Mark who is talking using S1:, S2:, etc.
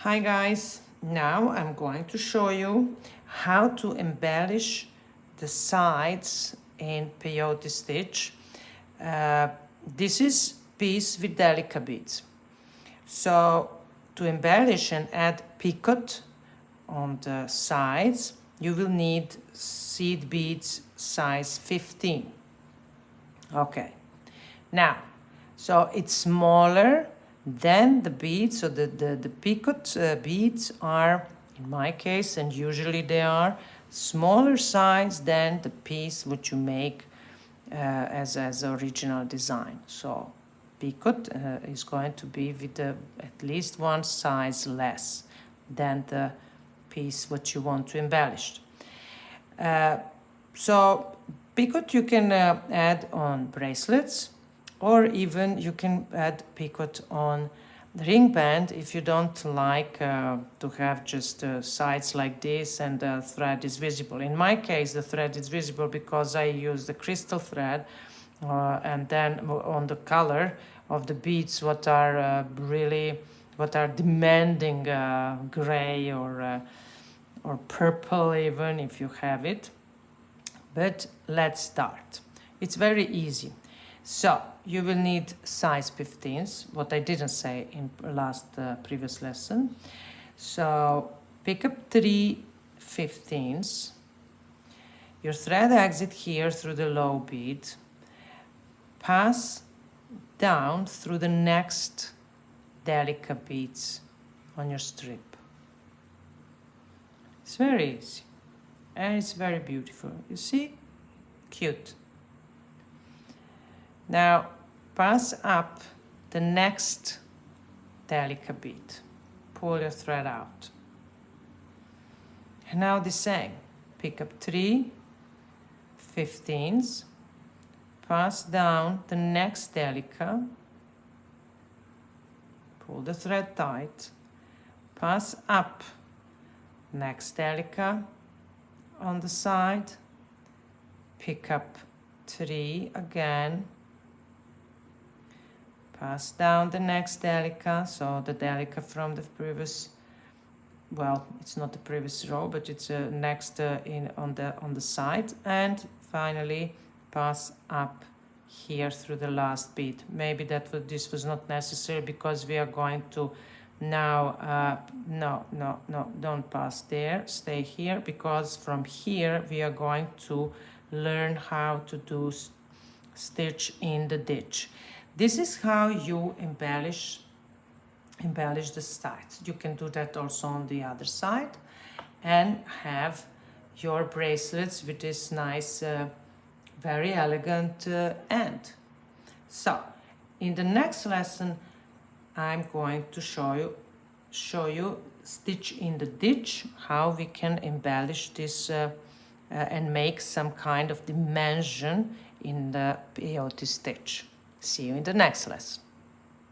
S1: Hi guys, now I'm going to show you how to embellish the sides in peyote stitch. This is piece with delicate beads. So to embellish and add picot on the sides, you will need seed beads size 15. Okay, now, so it's smaller than the beads, so the picot beads are, in my case, and usually they are, smaller size than the piece which you make as original design. So picot is going to be with at least one size less than the piece what you want to embellish. So picot you can add on bracelets, or even you can add picot on the ring band if you don't like to have just sides like this and the thread is visible. In my case, the thread is visible because I use the crystal thread and then on the color of the beads what are demanding gray or purple even if you have it. But let's start. It's very easy. So you will need size 15s, what I didn't say in previous lesson. So pick up 3 15s. Your thread exit here through the low bead. Pass down through the next delicate beads on your strip. It's very easy. And it's very beautiful. You see? Cute. Now pass up the next delicate bead. Pull your thread out. And now the same. Pick up 3 15s. Pass down the next delicate. Pull the thread tight. Pass up next delicate on the side. Pick up 3 again. Pass down the next delicate, so the delicate from the previous, well, it's not the previous row, but it's next on the side, and finally pass up here through the last bead. Maybe this was not necessary because we are going to now no, don't pass there, stay here, because from here we are going to learn how to do stitch in the ditch. This is how you embellish the sides. You can do that also on the other side and have your bracelets with this nice very elegant end. So in the next lesson I'm going to show you stitch in the ditch, how we can embellish this and make some kind of dimension in the peyote stitch. See you in the next lesson.